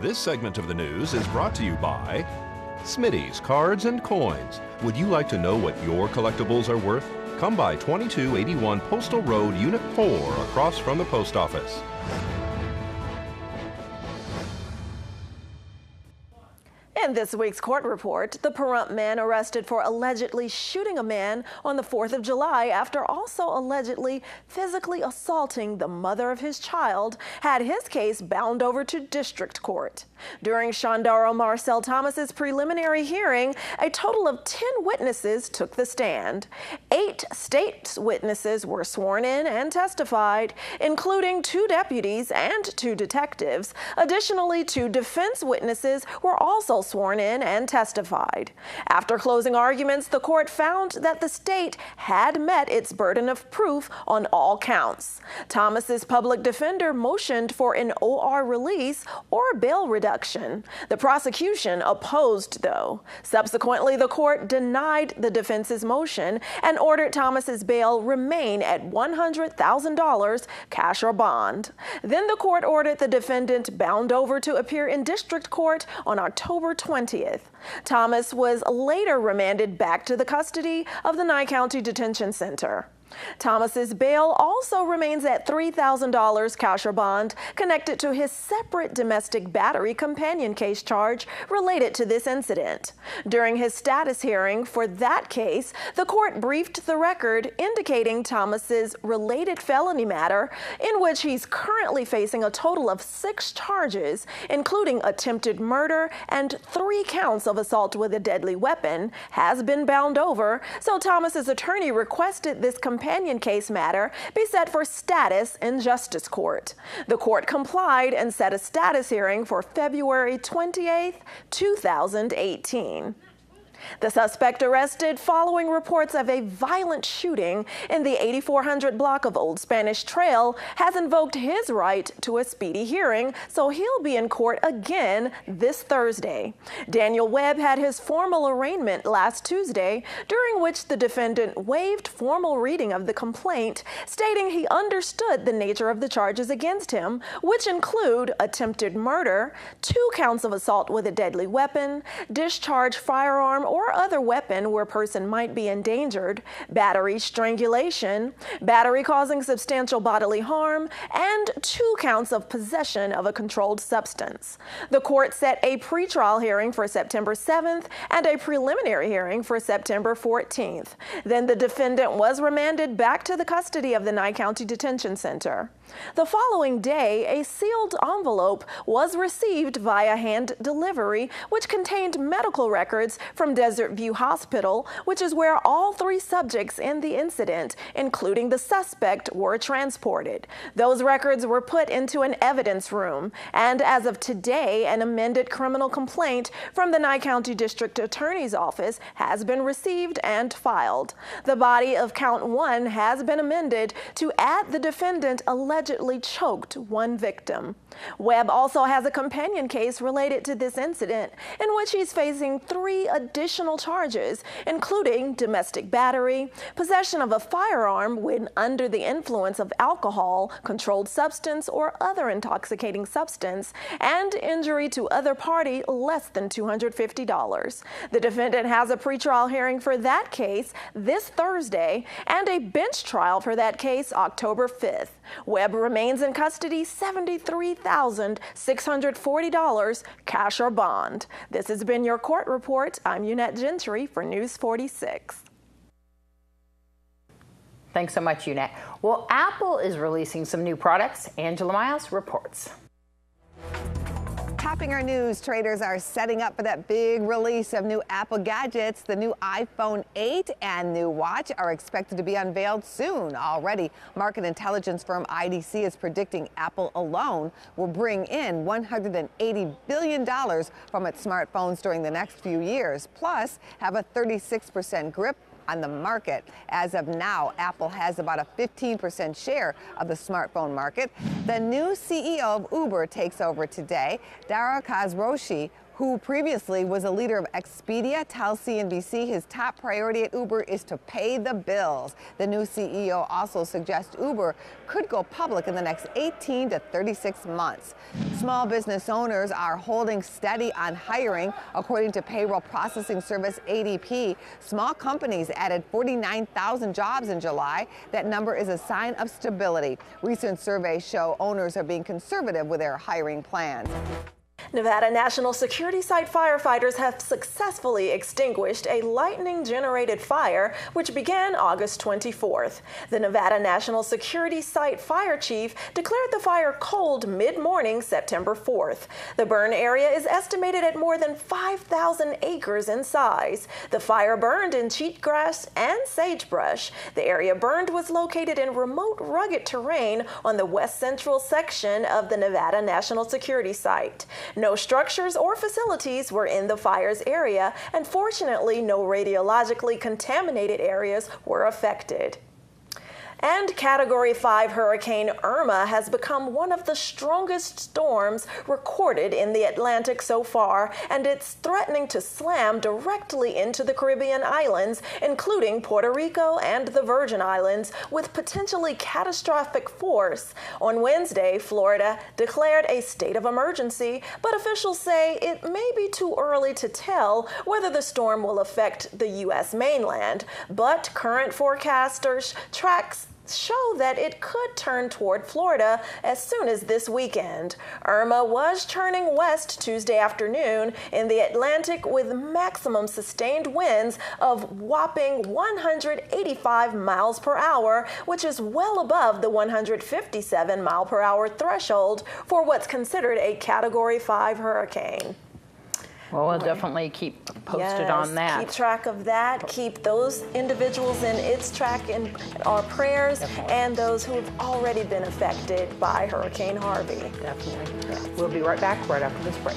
This segment of the news is brought to you by Smitty's Cards and Coins. Would you like to know what your collectibles are worth? Come by 2281 Postal Road, Unit 4, across from the post office. In this week's court report, the Pahrump man arrested for allegedly shooting a man on the 4th of July after also allegedly physically assaulting the mother of his child had his case bound over to district court. During Shandaro Marcel Thomas's preliminary hearing, a total of 10 witnesses took the stand. 8 state witnesses were sworn in and testified, including 2 deputies and 2 detectives. Additionally, 2 defense witnesses were also sworn in and testified. After closing arguments, the court found that the state had met its burden of proof on all counts. Thomas's public defender motioned for an OR release or bail reduction. The prosecution opposed, though. Subsequently, the court denied the defense's motion and ordered Thomas's bail remain at $100,000 cash or bond. Then the court ordered the defendant bound over to appear in district court on October 20th. Thomas was later remanded back to the custody of the Nye County Detention Center. Thomas's bail also remains at $3,000 cash or bond connected to his separate domestic battery companion case charge related to this incident. During his status hearing for that case, the court briefed the record indicating Thomas's related felony matter, in which he's currently facing a total of 6 charges, including attempted murder and 3 counts of assault with a deadly weapon, has been bound over, so Thomas's attorney requested this companion case matter be set for status in justice court. The court complied and set a status hearing for February 28, 2018. The suspect arrested following reports of a violent shooting in the 8400 block of Old Spanish Trail has invoked his right to a speedy hearing, so he'll be in court again this Thursday. Daniel Webb had his formal arraignment last Tuesday, during which the defendant waived formal reading of the complaint, stating he understood the nature of the charges against him, which include attempted murder, 2 counts of assault with a deadly weapon, discharge firearm or other weapon where a person might be endangered, battery strangulation, battery causing substantial bodily harm, and 2 counts of possession of a controlled substance. The court set a pretrial hearing for September 7th and a preliminary hearing for September 14th. Then the defendant was remanded back to the custody of the Nye County Detention Center. The following day, a sealed envelope was received via hand delivery, which contained medical records from Desert View Hospital, which is where all 3 subjects in the incident, including the suspect, were transported. Those records were put into an evidence room, and as of today, an amended criminal complaint from the Nye County District Attorney's Office has been received and filed. The body of count 1 has been amended to add the defendant allegedly choked 1 victim. Webb also has a companion case related to this incident, in which he's facing 3 additional charges, including domestic battery, possession of a firearm when under the influence of alcohol, controlled substance, or other intoxicating substance, and injury to other party less than $250. The defendant has a pretrial hearing for that case this Thursday and a bench trial for that case October 5th. Webb remains in custody, $73,640 cash or bond. This has been your court report. I'm Eunette Gentry for News 46. Thanks so much, Eunette. Well, Apple is releasing some new products. Angela Miles reports. Topping our news, traders are setting up for that big release of new Apple gadgets. The new iPhone 8 and new watch are expected to be unveiled soon. Already, market intelligence firm IDC is predicting Apple alone will bring in $180 billion from its smartphones during the next few years, plus have a 36% grip on the market. As of now, Apple has about a 15% share of the smartphone market. The new CEO of Uber takes over today. Dara Khosrowshahi, who previously was a leader of Expedia, tells CNBC his top priority at Uber is to pay the bills. The new CEO also suggests Uber could go public in the next 18 to 36 months. Small business owners are holding steady on hiring. According to payroll processing service ADP, small companies added 49,000 jobs in July. That number is a sign of stability. Recent surveys show owners are being conservative with their hiring plans. Nevada National Security Site firefighters have successfully extinguished a lightning-generated fire which began August 24th. The Nevada National Security Site fire chief declared the fire cold mid-morning September 4th. The burn area is estimated at more than 5,000 acres in size. The fire burned in cheatgrass and sagebrush. The area burned was located in remote, rugged terrain on the west central section of the Nevada National Security Site. No structures or facilities were in the fire's area, and fortunately, no radiologically contaminated areas were affected. And Category 5 Hurricane Irma has become one of the strongest storms recorded in the Atlantic so far, and it's threatening to slam directly into the Caribbean islands, including Puerto Rico and the Virgin Islands, with potentially catastrophic force. On Wednesday, Florida declared a state of emergency, but officials say it may be too early to tell whether the storm will affect the U.S. mainland. But current forecasters show that it could turn toward Florida as soon as this weekend. Irma was churning west Tuesday afternoon in the Atlantic with maximum sustained winds of whopping 185 miles per hour, which is well above the 157 mile per hour threshold for what's considered a Category 5 hurricane. Well, we'll definitely keep posted on that. Keep track of that. Keep those individuals in its track in our prayers, and those who have already been affected by Hurricane Harvey. Definitely. Yes. We'll be right back right after this break.